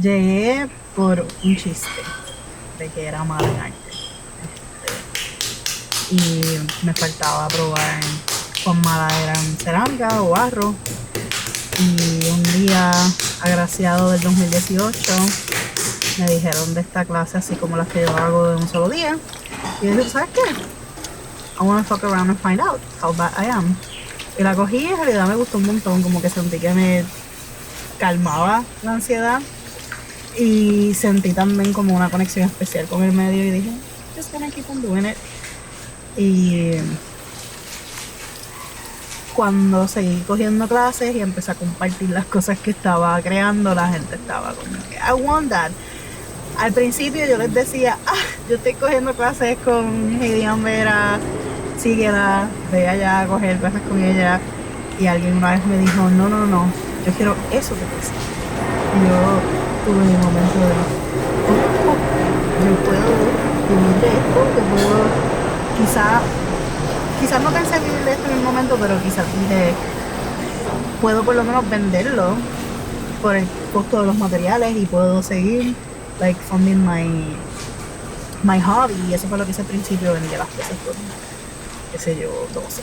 Llegué por un chiste de que era mala en arte. Y me faltaba probar cuán mala era en cerámica o barro. Y un día agraciado del 2018 me dijeron de esta clase así como las que yo hago de un solo día. Y yo dije, ¿sabes qué? I wanna fuck around and find out how bad I am. Y la cogí y en realidad me gustó un montón, como que sentí que me calmaba la ansiedad y sentí también como una conexión especial con el medio y dije, just gonna keep on doing it. Y cuando seguí cogiendo clases y empecé a compartir las cosas que estaba creando, la gente estaba como que, I want that. Al principio yo les decía, yo estoy cogiendo clases con Heidi Ambera, síguela, ve allá a coger clases con ella. Y alguien una vez me dijo, no, no, no, yo quiero eso que te hiciste. Y yo tuve mi momento de, oh, yo puedo vivir de esto, yo puedo, quizás no pensé vivir de esto en el momento, pero quizás dije, puedo por lo menos venderlo por el costo de los materiales y puedo seguir like funding my hobby. Y eso fue lo que hice al principio, vendía las cosas por, qué sé yo, 12,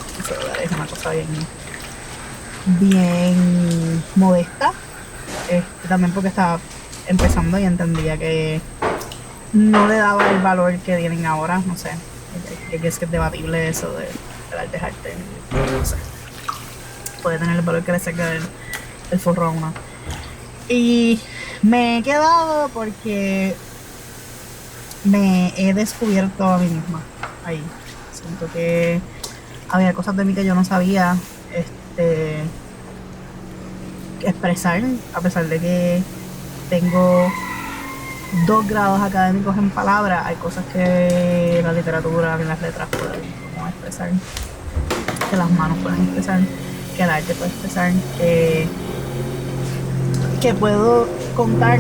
$15, una cosa bien modesta. También porque estaba empezando y entendía que no le daba el valor que tienen ahora, no sé. Es que es debatible eso del arte es arte, no sé. Puede tener el valor que le saca el forro a uno. Y me he quedado porque me he descubierto a mí misma ahí. Siento que había cosas de mí que yo no sabía expresar, a pesar de que tengo 2 grados académicos en palabras. Hay cosas que la literatura, que las letras pueden como expresar, que las manos pueden expresar, que el arte puede expresar, que puedo contar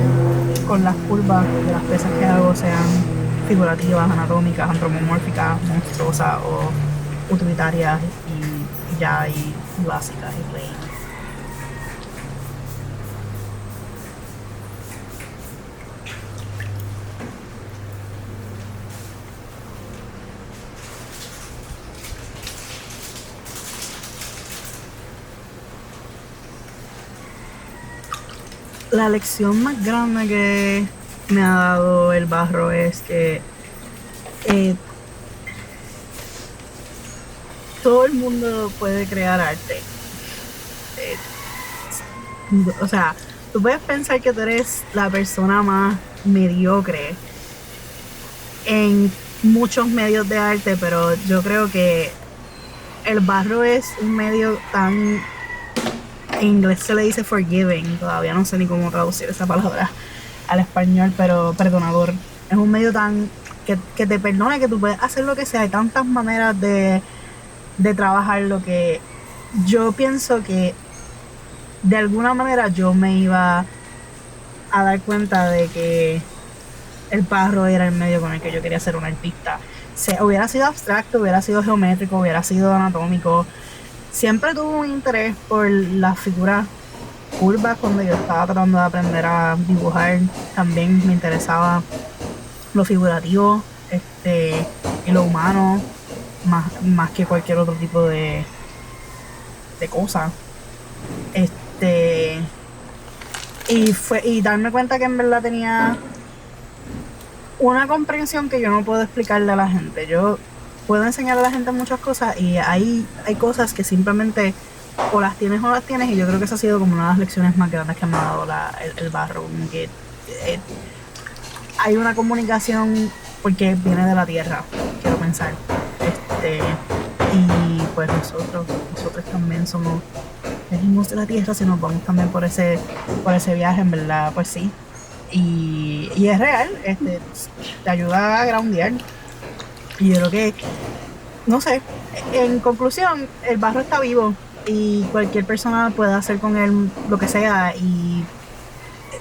con las curvas de las piezas que hago, sean figurativas, anatómicas, antropomórficas, monstruosas o utilitarias y ya y básicas y plain. La lección más grande que me ha dado el barro es que todo el mundo puede crear arte. Eh, o sea, tú puedes pensar que tú eres la persona más mediocre en muchos medios de arte, pero yo creo que el barro es un medio tan, en inglés se le dice forgiving, todavía no sé ni cómo traducir esa palabra al español, pero perdonador. Es un medio tan que te perdona, que tú puedes hacer lo que sea. Hay tantas maneras de trabajar lo que yo pienso que de alguna manera yo me iba a dar cuenta de que el barro era el medio con el que yo quería ser un artista. Hubiera sido abstracto, hubiera sido geométrico, hubiera sido anatómico. Siempre tuve un interés por las figuras curvas cuando yo estaba tratando de aprender a dibujar. También me interesaba lo figurativo y lo humano, más que cualquier otro tipo de cosa. Y darme cuenta que en verdad tenía una comprensión que yo no puedo explicarle a la gente. Yo puedo enseñar a la gente muchas cosas y hay cosas que simplemente o las tienes o las tienes, y yo creo que esa ha sido como una de las lecciones más grandes que me ha dado el barro, como que hay una comunicación porque viene de la tierra, quiero pensar. Y pues nosotros también somos venimos de la tierra, si nos vamos también por ese viaje, en verdad, pues sí. Y es real, te ayuda a groundear. Y yo creo que, no sé, en conclusión, el barro está vivo y cualquier persona puede hacer con él lo que sea, y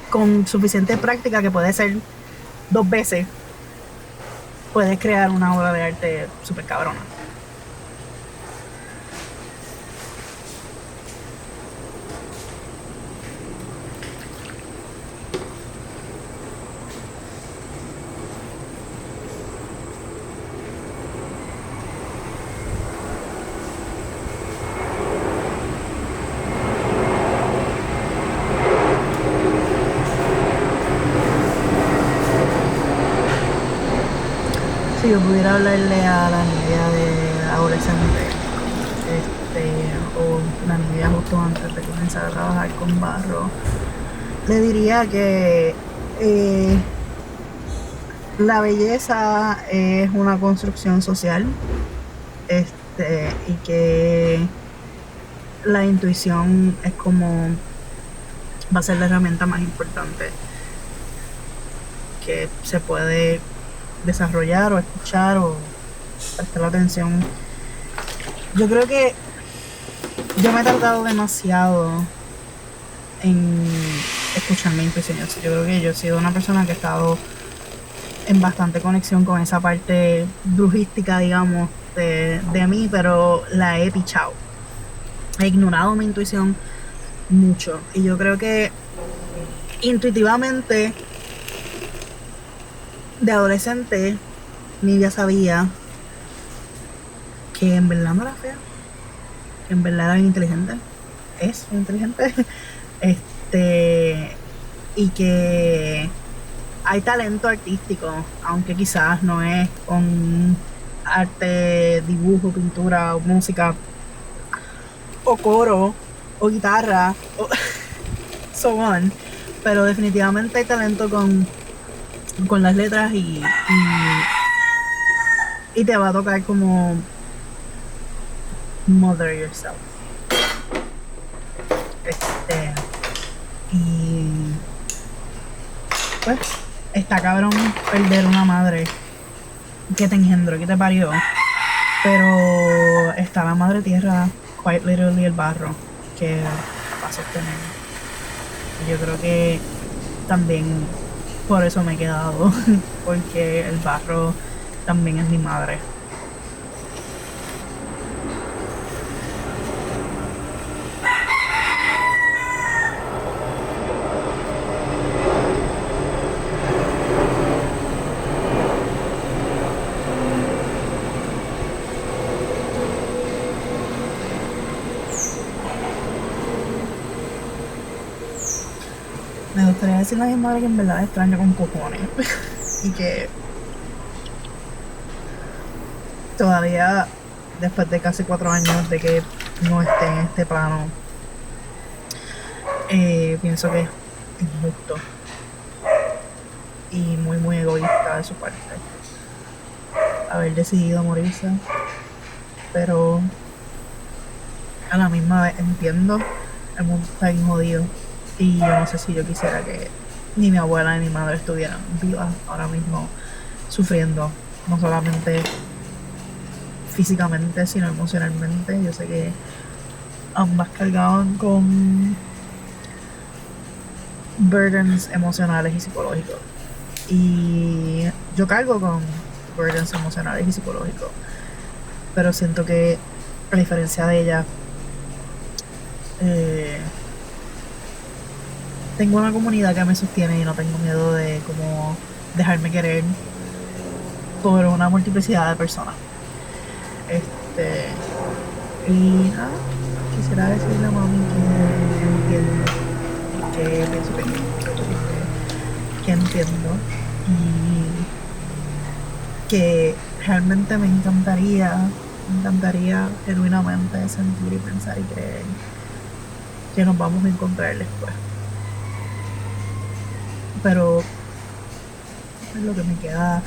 con suficiente práctica, que puede ser 2 veces, puedes crear una obra de arte súper cabrona. yo pudiera hablarle a la niña de adolescente, o la niña justo antes de comenzar a trabajar con barro, le diría que la belleza es una construcción social, y que la intuición es como va a ser la herramienta más importante que se puede desarrollar o escuchar o prestar atención. Yo creo que yo me he tardado demasiado en escuchar mi intuición. Yo creo que yo he sido una persona que ha estado en bastante conexión con esa parte brujística, digamos, de mí, pero la he pichado. He ignorado mi intuición mucho. Y yo creo que intuitivamente, de adolescente, Nidia sabía que en verdad no era fea, que en verdad era inteligente, es inteligente, y que hay talento artístico, aunque quizás no es con arte, dibujo, pintura o música o coro o guitarra o so on, pero definitivamente hay talento con las letras y te va a tocar como mother yourself. Y pues está cabrón perder una madre que te engendró, que te parió, pero está la madre tierra, quite literally el barro, que va a sostener. Y yo creo que también por eso me he quedado, porque el barro también es mi madre. Me gustaría decirle a mi madre que en verdad extraño con cojones y que todavía, después de casi 4 años de que no esté en este plano, pienso que es injusto y muy muy egoísta de su parte haber decidido morirse, pero a la misma vez entiendo, el mundo está bien jodido y yo no sé si yo quisiera que ni mi abuela ni mi madre estuvieran vivas ahora mismo sufriendo, no solamente físicamente sino emocionalmente. Yo sé que ambas cargaban con burdens emocionales y psicológicos, y yo cargo con burdens emocionales y psicológicos, pero siento que a diferencia de ella, tengo una comunidad que me sostiene y no tengo miedo de como dejarme querer por una multiplicidad de personas. Y nada, quisiera decirle a mami que entiendo, que pienso que entiendo y que realmente me encantaría genuinamente sentir y pensar y creer que nos vamos a encontrar después. Pero lo que me queda,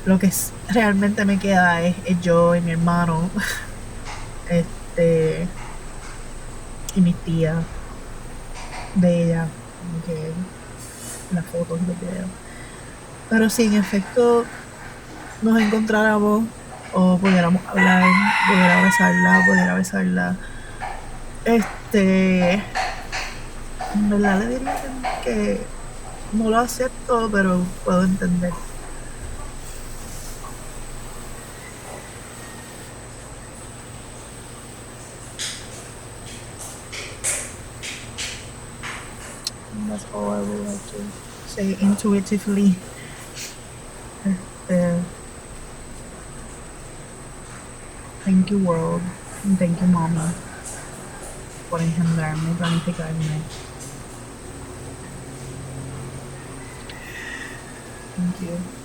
lo que realmente me queda es yo y mi hermano, y mi tía de ella, que las fotos y los videos. Pero si en efecto nos encontráramos o pudiéramos hablar, pudiera besarla, en verdad le diría que no lo acepto, pero puedo entender. That's all I would like to say intuitively. Thank you world, and thank you mommy por engendrarme y planificarme. Thank you.